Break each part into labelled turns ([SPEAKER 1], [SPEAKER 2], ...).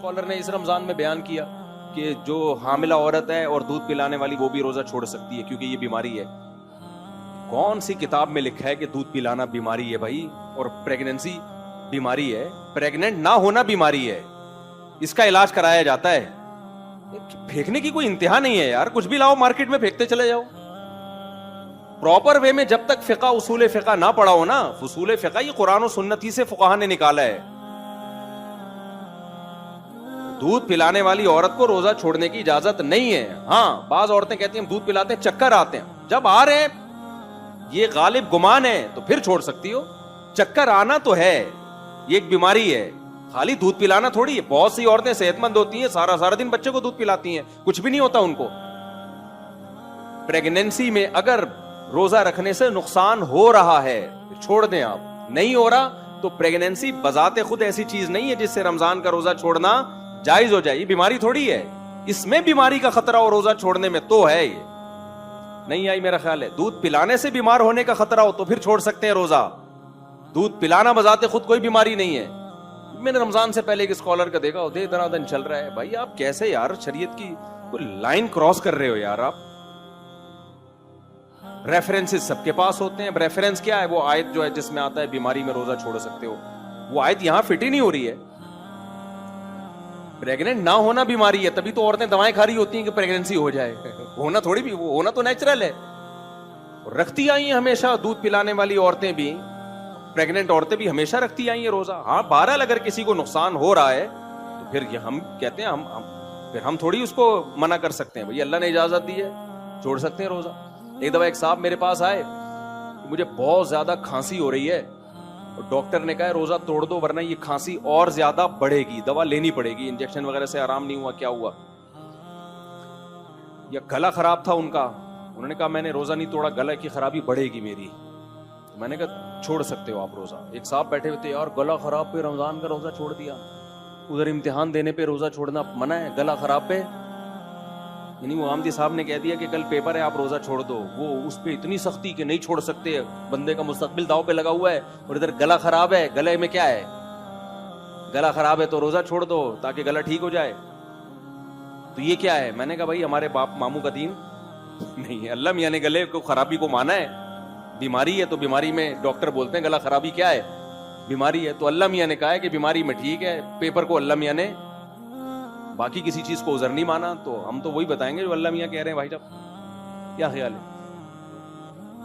[SPEAKER 1] Scholar نے اس رمضان میں بیان کیا کہ جو حاملہ عورت ہے اور دودھ پلانے والی وہ بھی روزہ چھوڑ سکتی ہے کیونکہ یہ بیماری ہے. کون سی کتاب میں لکھا ہے کہ دودھ پلانا بیماری ہے بھائی؟ اور پریگننسی بیماری ہے، پریگننٹ نہ ہونا بیماری ہے، اس کا علاج کرایا جاتا ہے. پھینکنے کی کوئی انتہا نہیں ہے یار، کچھ بھی لاؤ مارکیٹ میں پھینکتے چلے جاؤ. پراپر وے میں جب تک فقہ اصول فقہ نہ پڑھا ہو نا، اصول فقہ یہ قرآن و سنت ہی سے فقہا نے نکالا ہے. دودھ پلانے والی عورت کو روزہ چھوڑنے کی اجازت نہیں ہے. ہاں بعض عورتیں کہتی ہیں ہم دودھ پلاتے ہیں چکر آتے ہیں، جب آ رہے ہیں یہ غالب گمان ہے تو پھر چھوڑ سکتی ہو. چکر آنا تو ہے، یہ ایک بیماری ہے، خالی دودھ پلانا تھوڑی ہے. بہت سی عورتیں صحت مند ہوتی ہیں، سارا دن بچے کو دودھ پلاتی ہیں، کچھ بھی نہیں ہوتا ان کو. پریگننسی میں اگر روزہ رکھنے سے نقصان ہو رہا ہے چھوڑ دیں آپ، نہیں ہو رہا تو پریگننسی بذات خود ایسی چیز نہیں ہے جس سے رمضان کا روزہ چھوڑنا جائز ہو جائے. یہ بیماری تھوڑی ہے، اس میں بیماری کا خطرہ اور روزہ چھوڑنے میں تو ہے. یہ نہیں آئی میرا خیال ہے. دودھ پلانے سے بیمار ہونے کا خطرہ ہو تو پھر چھوڑ سکتے ہیں روزہ. دودھ پلانا بذات خود کوئی بیماری نہیں ہے. میں نے رمضان سے پہلے ایک اسکالر کا دیکھا دے دن چل رہا ہے. بھائی آپ کیسے یار شریعت کی کوئی لائن کراس کر رہے ہو یار. آپ ریفرنسز سب کے پاس ہوتے ہیں. ریفرنس کیا ہے؟ وہ آیت جو ہے جس میں آتا ہے بیماری میں روزہ چھوڑ سکتے ہو، وہ آیت یہاں فٹ ہی نہیں ہو رہی ہے. پریگننٹ نہ ہونا بیماری ہے، تبھی تو عورتیں دوائیں کھا رہی ہوتی ہیں کہ پریگننسی ہو جائے. ہونا تھوڑی بھی، ہونا تو نیچرل ہے. رکھتی آئی ہیں ہمیشہ دودھ پلانے والی عورتیں بھی، پریگننٹ عورتیں بھی ہمیشہ رکھتی آئی ہیں روزہ. ہاں بہرحال اگر کسی کو نقصان ہو رہا ہے تو پھر ہم کہتے ہیں پھر ہم تھوڑی اس کو منع کر سکتے ہیں. بھئی اللہ نے اجازت دی ہے، چھوڑ سکتے ہیں روزہ. ایک دفعہ ایک صاحب میرے پاس آئے، مجھے بہت زیادہ کھانسی ہو رہی ہے، ڈاکٹر نے کہا روزہ توڑ دو ورنہ یہ کھانسی اور زیادہ بڑھے گی، دوا لینی پڑے گی. انجیکشن وغیرہ سے آرام نہیں ہوا. کیا ہوا؟ یا گلا خراب تھا ان کا. انہوں نے کہا میں نے روزہ نہیں توڑا، گلا کی خرابی بڑھے گی میری. میں نے کہا چھوڑ سکتے ہو آپ روزہ. ایک صاحب بیٹھے ہوئے تھے، یار گلا خراب پہ رمضان کا روزہ چھوڑ دیا. ادھر امتحان دینے پہ روزہ چھوڑنا منع ہے، گلا خراب پہ یعنی وہ آمدی صاحب نے کہہ دیا کہ کل پیپر ہے آپ روزہ چھوڑ دو. وہ اس پہ اتنی سختی کہ نہیں چھوڑ سکتے، بندے کا مستقبل داؤ پہ لگا ہوا ہے، اور ادھر گلا خراب ہے. گلے میں کیا ہے؟ گلا خراب ہے تو روزہ چھوڑ دو تاکہ گلا ٹھیک ہو جائے. تو یہ کیا ہے؟ میں نے کہا بھائی ہمارے باپ ماموں کا دین نہیں ہے. اللہ میاں نے گلے کو خرابی کو مانا ہے. بیماری ہے تو بیماری میں ڈاکٹر بولتے ہیں گلا خرابی کیا ہے؟ بیماری ہے. تو اللہ میاں نے کہا ہے کہ بیماری میں ٹھیک ہے. پیپر کو اللہ میاں نے باقی کسی چیز کو عذر نہیں مانا، تو ہم تو وہی بتائیں گے جو اللہ میاں کہہ رہے ہیں. بھائی صاحب کیا خیال ہے؟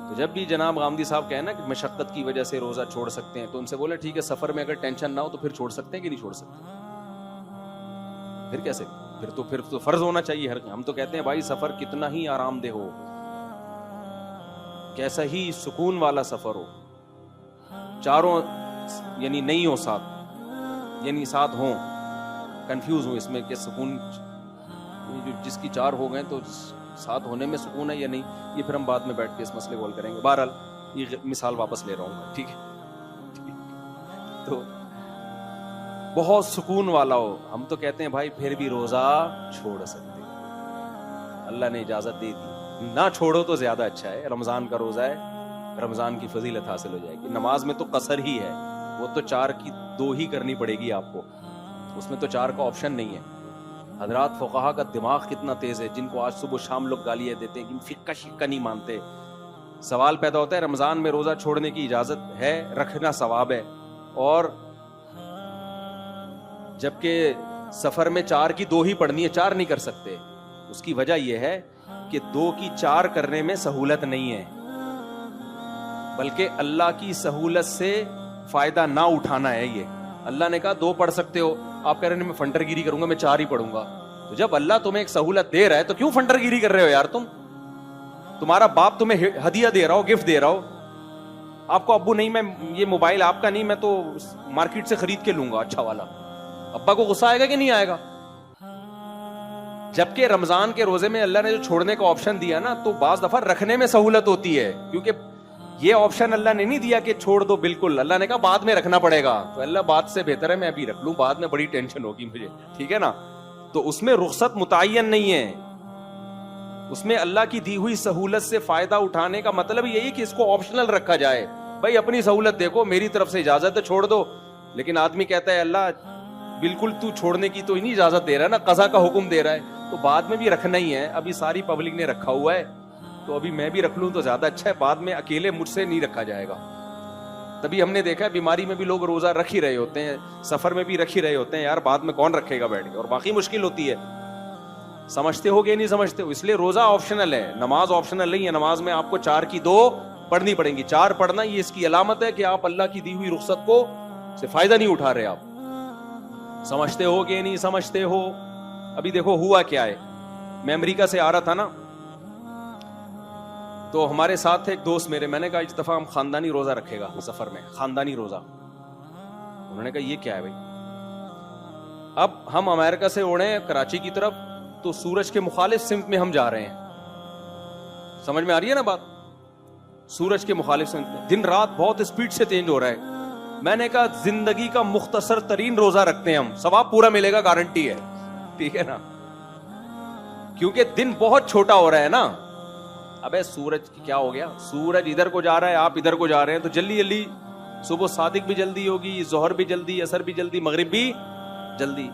[SPEAKER 1] تو جب بھی جناب غامدی صاحب کہیں نا کہ مشقت کی وجہ سے روزہ چھوڑ سکتے ہیں، تو ان سے بولے ٹھیک ہے سفر میں اگر ٹینشن نہ ہو تو پھر چھوڑ سکتے ہیں کہ نہیں چھوڑ سکتے؟ پھر کیسے؟ پھر تو فرض ہونا چاہیے. ہم تو کہتے ہیں بھائی سفر کتنا ہی آرام دہ ہو، کیسا ہی سکون والا سفر ہو، چاروں یعنی نہیں ہو ساتھ، یعنی ساتھ ہوں، کنفیوز ہوں اس میں کہ سکون جس کی چار ہو گئے تو ساتھ ہونے میں سکون ہے یا نہیں، یہ پھر ہم بعد میں بیٹھ کے اس مسئلے کو حل کریں گے. بہرحال یہ مثال واپس لے رہا ہوں میں، ٹھیک ہے؟ تو بہت سکون والا ہو، ہم تو کہتے ہیں بھائی پھر بھی روزہ چھوڑ سکتے، اللہ نے اجازت دے دی. نہ چھوڑو تو زیادہ اچھا ہے. رمضان کا روزہ ہے، رمضان کی فضیلت حاصل ہو جائے گی. نماز میں تو قصر ہی ہے، وہ تو 4 کی 2 ہی کرنی پڑے گی آپ کو، اس میں تو 4 کا آپشن نہیں ہے. حضرات فقہا کا دماغ کتنا تیز ہے، جن کو آج صبح شام لوگ گالیاں دیتے ہیں کہ فقہ شقہ نہیں مانتے. سوال پیدا ہوتا ہے رمضان میں روزہ چھوڑنے کی اجازت ہے، رکھنا ثواب ہے، اور جبکہ سفر میں 4 کی 2 ہی پڑھنی ہے، 4 نہیں کر سکتے. اس کی وجہ یہ ہے کہ 2 کی 4 کرنے میں سہولت نہیں ہے، بلکہ اللہ کی سہولت سے فائدہ نہ اٹھانا ہے. یہ اللہ نے کہا 2 پڑھ سکتے ہو، آپ کہہ رہے ہیں میں فنٹر گیری کروں گا، میں 4 ہی پڑھوں گا. تو جب اللہ تمہیں ایک سہولت دے رہا ہے تو کیوں فنٹر گیری کر رہے ہو یار؟ تمہارا باپ تمہیں ہدیہ دے رہا ہو، گفٹ دے رہا ہو. آپ کو ابو نہیں میں یہ موبائل آپ کا نہیں، میں تو مارکیٹ سے خرید کے لوں گا اچھا والا. ابا کو غصہ آئے گا کہ نہیں آئے گا؟ جبکہ رمضان کے روزے میں اللہ نے جو چھوڑنے کا آپشن دیا نا، تو بعض دفعہ رکھنے میں سہولت ہوتی ہے، کیونکہ یہ آپشن اللہ نے نہیں دیا کہ چھوڑ دو بالکل. اللہ نے کہا بعد میں رکھنا پڑے گا، تو اللہ بات سے بہتر ہے میں ابھی رکھ لوں، بعد میں بڑی ٹینشن ہوگی مجھے، ٹھیک ہے نا. تو اس میں رخصت متعین نہیں ہے، اس میں اللہ کی دی ہوئی سہولت سے فائدہ اٹھانے کا مطلب یہی کہ اس کو آپشنل رکھا جائے. بھائی اپنی سہولت دیکھو، میری طرف سے اجازت ہے چھوڑ دو. لیکن آدمی کہتا ہے اللہ بالکل تو چھوڑنے کی تو نہیں اجازت دے رہا ہے نا, قضا کا حکم دے رہا ہے, تو بعد میں بھی رکھنا ہی ہے. ابھی ساری پبلک نے رکھا ہوا ہے تو ابھی میں بھی رکھ لوں تو زیادہ اچھا ہے, بعد میں اکیلے مجھ سے نہیں رکھا جائے گا. تبھی ہم نے دیکھا بیماری میں بھی لوگ روزہ رکھ ہی رہے ہوتے ہیں, سفر میں بھی رکھ ہی رہے ہوتے ہیں. یار بعد میں کون رکھے گا بیٹھ کے, اور باقی مشکل ہوتی ہے. سمجھتے ہو کہ نہیں سمجھتے ہو؟ اس لیے روزہ آپشنل ہے, نماز آپشنل نہیں ہے. نماز میں آپ کو 4 کی 2 پڑھنی پڑیں گی. 4 پڑھنا یہ اس کی علامت ہے کہ آپ اللہ کی دی ہوئی رخصت کو سے فائدہ نہیں اٹھا رہے. آپ سمجھتے ہو کہ نہیں سمجھتے ہو؟ ابھی دیکھو ہوا کیا ہے. میں امریکہ سے آ رہا تھا نا, تو ہمارے ساتھ تھے ایک دوست میرے. میں نے کہا اس دفعہ ہم خاندانی روزہ رکھے گا سفر میں, خاندانی روزہ. انہوں نے کہا یہ کیا ہے بھائی؟ اب ہم امریکہ سے اڑے کراچی کی طرف, تو سورج کے مخالف سمت میں ہم جا رہے ہیں. سمجھ میں آ رہی ہے نا بات؟ سورج کے مخالف سمت میں دن رات بہت اسپیڈ سے چینج ہو رہا ہے. میں نے کہا زندگی کا مختصر ترین روزہ رکھتے ہیں ہم, ثواب پورا ملے گا, گارنٹی ہے. ٹھیک ہے نا, کیونکہ دن بہت چھوٹا ہو رہا ہے نا. ابے سورج کیا ہو گیا, سورج ادھر کو جا رہا ہے, آپ ادھر کو جا رہے ہیں, تو جلدی جلدی صبح صادق بھی جلدی ہوگی, ظہر بھی جلدی, عصر بھی جلدی, مغرب بھی جلدی.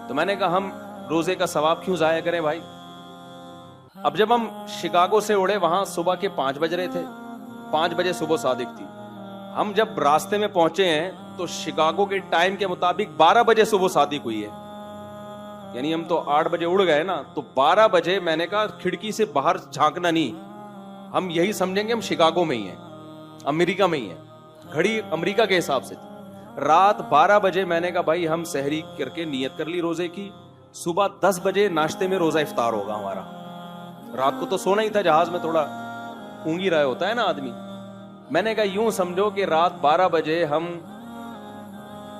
[SPEAKER 1] تو میں نے کہا ہم روزے کا ثواب کیوں ضائع کریں بھائی. اب جب ہم شکاگو سے اڑے, وہاں صبح کے 5 بج رہے تھے, 5 بجے صبح صادق تھی. ہم جب راستے میں پہنچے ہیں تو شکاگو کے ٹائم کے مطابق 12 بجے صبح صادق ہوئی ہے. یعنی ہم تو 8 بجے اڑ گئے نا, تو 12 بجے میں نے کہا کھڑکی سے باہر جھانکنا نہیں, ہم یہی سمجھیں گے ہم شکاگو میں ہی ہیں, امریکہ میں ہی ہیں. گھڑی امریکہ کے حساب سے تھی. رات 12 بجے میں نے کہا بھائی ہم سحری کر کے نیت کر لی روزے کی, صبح 10 بجے ناشتے میں روزہ افطار ہوگا ہمارا. رات کو تو سونا ہی تھا, جہاز میں تھوڑا اونگی رہا ہوتا ہے نا آدمی. میں نے کہا یوں سمجھو کہ رات 12 بجے ہم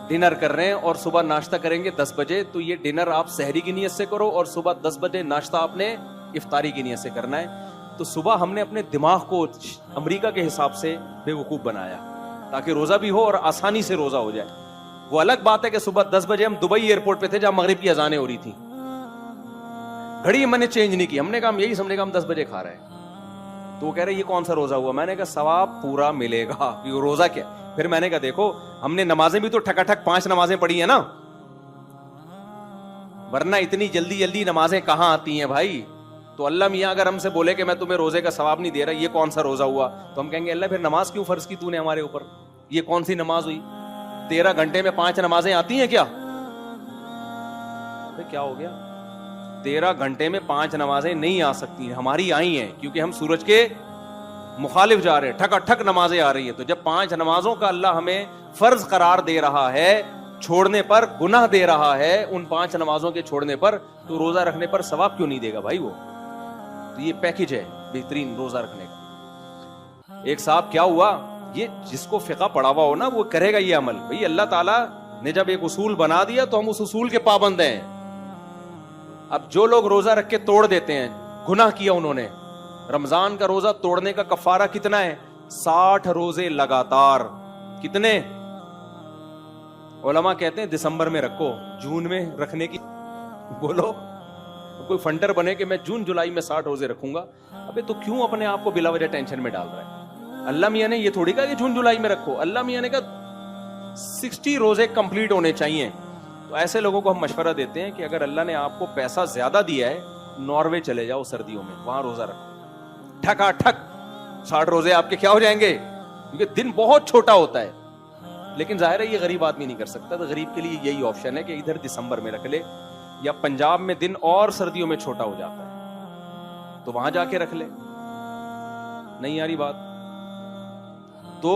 [SPEAKER 1] ڈنر کر رہے ہیں اور صبح ناشتہ کریں گے 10 بجے, تو یہ ڈنر آپ سحری کی نیت سے کرو اور صبح 10 بجے ناشتہ آپ نے افطاری کی نیت سے کرنا ہے. تو صبح ہم نے اپنے دماغ کو امریکہ کے حساب سے بے وقوف بنایا تاکہ روزہ بھی ہو اور آسانی سے روزہ ہو جائے. وہ الگ بات ہے کہ صبح 10 بجے ہم دبئی ایئرپورٹ پہ تھے جہاں مغرب کی اذانیں ہو رہی تھی, گھڑی میں نے چینج نہیں کی. ہم نے کہا ہم یہی سمجھے گا ہم 10 بجے کھا رہے ہیں. تو وہ کہہ رہے یہ کون سا روزہ ہوا؟ میں نے کہا ثواب پورا ملے گا. یہ روزہ کیا؟ پھر میں نے کہا دیکھو ہم نے نمازیں بھی تو ٹھکا ٹھک 5 نمازیں پڑھی ہیں نا, ورنہ اتنی جلدی جلدی نمازیں کہاں آتی ہیں بھائی. تو اللہ میاں اگر ہم سے بولے کہ میں تمہیں روزے کا ثواب نہیں دے رہا, یہ کون سا روزہ ہوا, تو ہم کہیں گے اللہ پھر نماز کیوں فرض کی تو نے ہمارے اوپر؟ یہ کون سی نماز ہوئی؟ 13 گھنٹے میں 5 نمازیں آتی ہیں کیا؟ کیا ہو گیا؟ 13 گھنٹے میں 5 نمازیں نہیں آ سکتی, ہماری آئی ہیں کیونکہ ہم سورج کے مخالف جا رہے ہیں, ٹھکا ٹھک نمازیں آ رہی ہیں. تو جب 5 نمازوں کا اللہ ہمیں فرض قرار دے رہا ہے, چھوڑنے پر گناہ دے رہا ہے ان 5 نمازوں کے چھوڑنے پر, تو روزہ رکھنے پر ثواب کیوں نہیں دے گا بھائی وہ؟ تو یہ پیکج ہے بہترین روزہ رکھنے کا. ایک صاحب کیا ہوا, یہ جس کو فقہ پڑھا ہوا ہو نا وہ کرے گا یہ عمل. بھئی اللہ تعالیٰ نے جب ایک اصول بنا دیا تو ہم اس اصول کے پابند ہیں. اب جو لوگ روزہ رکھ کے توڑ دیتے ہیں, گناہ کیا انہوں نے. رمضان کا روزہ توڑنے کا کفارہ کتنا ہے؟ 60 روزے لگاتار. کتنے؟ علماء کہتے ہیں دسمبر میں رکھو, جون میں رکھنے کی بولو. کوئی فنڈر بنے کہ میں جون جولائی میں 60 روزے رکھوں گا, ابے تو کیوں اپنے آپ کو بلا وجہ ٹینشن میں ڈال رہا ہے؟ اللہ میاں نے یہ تھوڑی کہا کہ جون جولائی میں رکھو, اللہ میاں نے کہا 60 روزے کمپلیٹ ہونے چاہیے. تو ایسے لوگوں کو ہم مشورہ دیتے ہیں کہ اگر اللہ نے آپ کو پیسہ زیادہ دیا ہے, ناروے چلے جاؤ سردیوں میں, وہاں روزہ رکھو, ٹھکا ٹھک 60 روزے آپ کے کیا ہو جائیں گے, کیونکہ دن بہت چھوٹا ہوتا ہے. لیکن ظاہر ہے یہ غریب آدمی نہیں کر سکتا, تو غریب کے لیے یہی آپشن ہے کہ ادھر دسمبر میں رکھ لے, یا پنجاب میں دن اور سردیوں میں چھوٹا ہو جاتا ہے تو وہاں جا کے رکھ لے. نہیں آ رہی بات؟ تو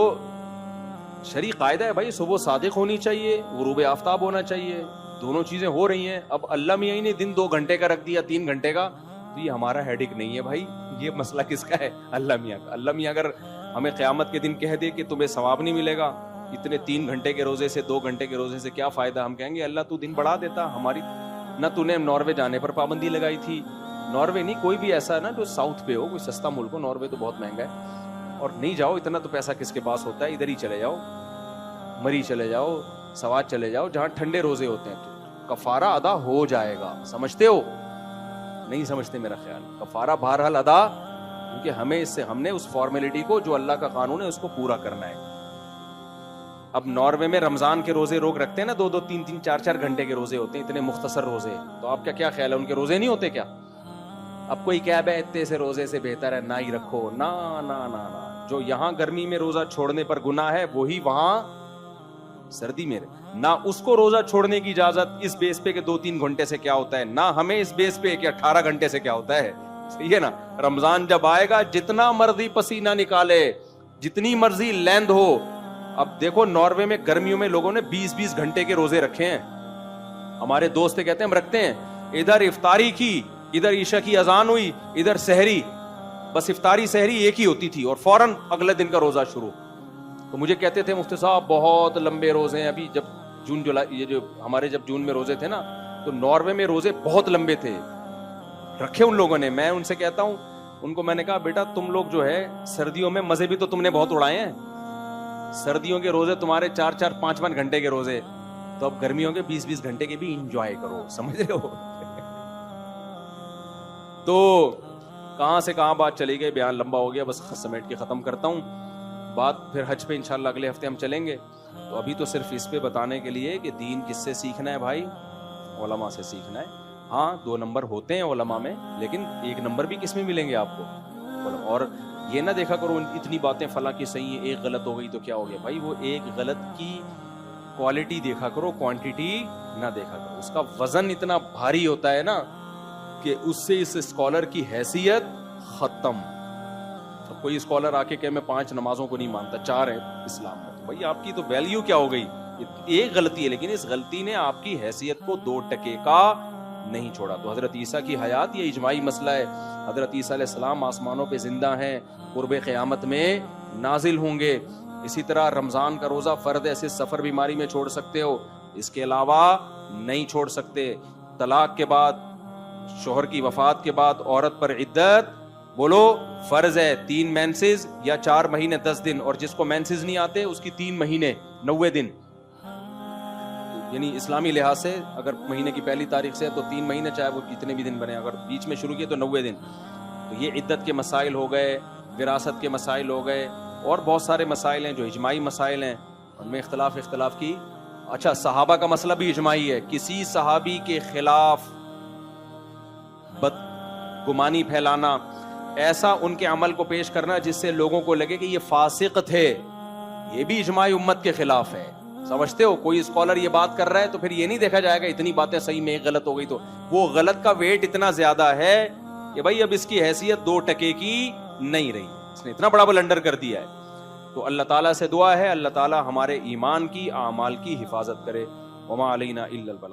[SPEAKER 1] شرعی قاعدہ ہے بھائی, صبح صادق ہونی چاہیے, غروب آفتاب ہونا چاہیے, دونوں چیزیں ہو رہی ہیں. اب اللہ میاں ہی نے دن 2 گھنٹے کا رکھ دیا, 3 گھنٹے کا, تو یہ ہمارا ہیڈک نہیں ہے بھائی. یہ مسئلہ کس کا ہے؟ اللہ میاں کا. اللہ میاں اگر ہمیں قیامت کے دن کہہ دے کہ تمہیں ثواب نہیں ملے گا اتنے 3 گھنٹے کے روزے سے, 2 گھنٹے کے روزے سے کیا فائدہ, ہم کہیں گے اللہ تو دن بڑھا دیتا. ہماری نہ تو نے ناروے جانے پر پابندی لگائی تھی, ناروے نہیں کوئی بھی ایسا نا جو ساؤتھ پہ ہو, کوئی سستا ملک ہو, ناروے تو بہت مہنگا ہے, اور نہیں جاؤ, اتنا تو پیسہ کس کے پاس ہوتا ہے, ادھر ہی چلے جاؤ, مری چلے جاؤ, سوات چلے جاؤ, جہاں ٹھنڈے روزے ہوتے ہیں, تو کفارہ ادا ہو جائے گا. سمجھتے ہو؟ نہیں سمجھتے میرا خیال. کفارہ بہرحال ادا, کیونکہ ہمیں اس سے, ہم نے اس فارمیلٹی کو جو اللہ کا قانون ہے اس کو پورا کرنا ہے. اب ناروے میں رمضان کے روزے روک رکھتے ہیں نا, 2-2 3-3 4-4 گھنٹے کے روزے ہوتے ہیں, اتنے مختصر روزے. تو آپ کا کیا خیال ہے, ان کے روزے نہیں ہوتے کیا؟ اب کوئی کہہ بے اتنے سے روزے سے بہتر ہے نہ ہی رکھو. نا نا نا نا, جو یہاں گرمی میں روزہ چھوڑنے پر گناہ ہے وہی وہاں سردی میں نہ. اس کو روزہ چھوڑنے کی اجازت اس بیس پہ کہ 2-3 گھنٹے سے کیا ہوتا ہے, نہ ہمیں اس بیس پہ کہ 18 گھنٹے سے کیا ہوتا ہے. صحیح ہے نا. رمضان جب آئے گا جتنا مرضی پسینہ نکالے, جتنی مرضی لیند ہو. اب دیکھو ناروے میں گرمیوں میں لوگوں نے 20-20 گھنٹے کے روزے رکھے ہیں. ہمارے دوست کہتے ہیں ہم رکھتے ہیں, ادھر افطاری کی, ادھر عشاء کی اذان ہوئی, ادھر سحری, بس افطاری سحری ایک ہی ہوتی تھی اور فوراً اگلے دن کا روزہ شروع. تو مجھے کہتے تھے مفتی صاحب بہت لمبے روزے ہیں. ابھی جب جون جولائی, یہ جو ہمارے جب جون میں روزے تھے نا, تو ناروے میں روزے بہت لمبے تھے رکھے ان لوگوں نے. میں ان سے کہتا ہوں, ان کو میں نے کہا بیٹا تم لوگ جو ہے سردیوں میں مزے بھی تو تم نے بہت اڑائے ہیں. سردیوں کے روزے تمہارے 4-4 5-5 گھنٹے کے روزے, تو اب گرمیوں کے 20-20 گھنٹے کے بھی انجوائے کرو. سمجھ رہے ہو؟ تو کہاں سے کہاں بات چلی گئی, بیان لمبا ہو گیا, بس سمیٹ کے ختم کرتا ہوں بات. پھر حج پہ انشاءاللہ اگلے ہفتے ہم چلیں گے. تو ابھی تو صرف اس پہ بتانے کے لیے کہ دین کس سے سیکھنا ہے بھائی, علماء سے سیکھنا ہے. ہاں 2 نمبر ہوتے ہیں علماء میں, لیکن 1 نمبر بھی کس میں ملیں گے آپ کو. اور یہ نہ دیکھا کرو اتنی باتیں فلاں کی صحیح ہیں, ایک غلط ہو گئی تو کیا ہو گیا بھائی. وہ ایک غلط کی کوالٹی دیکھا کرو, کوانٹیٹی نہ دیکھا کرو. اس کا وزن اتنا بھاری ہوتا ہے نا کہ اس سے اس اسکالر کی حیثیت ختم. اب کوئی اسکالر آ کے کہ میں 5 نمازوں کو نہیں مانتا, 4 ہے اسلام میں, تو بھائی آپ کی تو ویلیو کیا ہو گئی. ایک غلطی ہے لیکن اس غلطی نے آپ کی حیثیت کو 2 ٹکے کا نہیں چھوڑا. تو حضرت عیسیٰ کی حیات یہ اجماعی مسئلہ ہے. حضرت عیسیٰ علیہ السلام آسمانوں پہ زندہ ہیں, قرب قیامت میں نازل ہوں گے. اسی طرح رمضان کا روزہ فرض ہے, صرف سفر بیماری میں چھوڑ سکتے ہو, اس کے علاوہ نہیں چھوڑ سکتے. طلاق کے بعد, شوہر کی وفات کے بعد عورت پر عدت بولو فرض ہے 3 مینسز یا 4 مہینے 10 دن, اور جس کو مینسز نہیں آتے اس کی 3 مہینے 90 دن. یعنی اسلامی لحاظ سے اگر مہینے کی پہلی تاریخ سے تو 3 مہینے, چاہے وہ کتنے بھی دن بنے, اگر بیچ میں شروع کیے تو 90 دن. تو یہ عدت کے مسائل ہو گئے, وراثت کے مسائل ہو گئے, اور بہت سارے مسائل ہیں جو اجماعی مسائل ہیں, ان میں اختلاف کی. اچھا صحابہ کا مسئلہ بھی اجماعی ہے. کسی صحابی کے خلاف بدگمانی پھیلانا, ایسا ان کے عمل کو پیش کرنا جس سے لوگوں کو لگے کہ یہ فاسق تھے, یہ بھی اجماعی امت کے خلاف ہے. سمجھتے ہو؟ کوئی اسکالر یہ بات کر رہا ہے تو پھر یہ نہیں دیکھا جائے گا اتنی باتیں صحیح میں ایک غلط ہو گئی, تو وہ غلط کا ویٹ اتنا زیادہ ہے کہ بھائی اب اس کی حیثیت 2 ٹکے کی نہیں رہی, اس نے اتنا بڑا بلنڈر کر دیا ہے. تو اللہ تعالیٰ سے دعا ہے اللہ تعالیٰ ہمارے ایمان کی, اعمال کی حفاظت کرے. وما علینا الا البلاغ.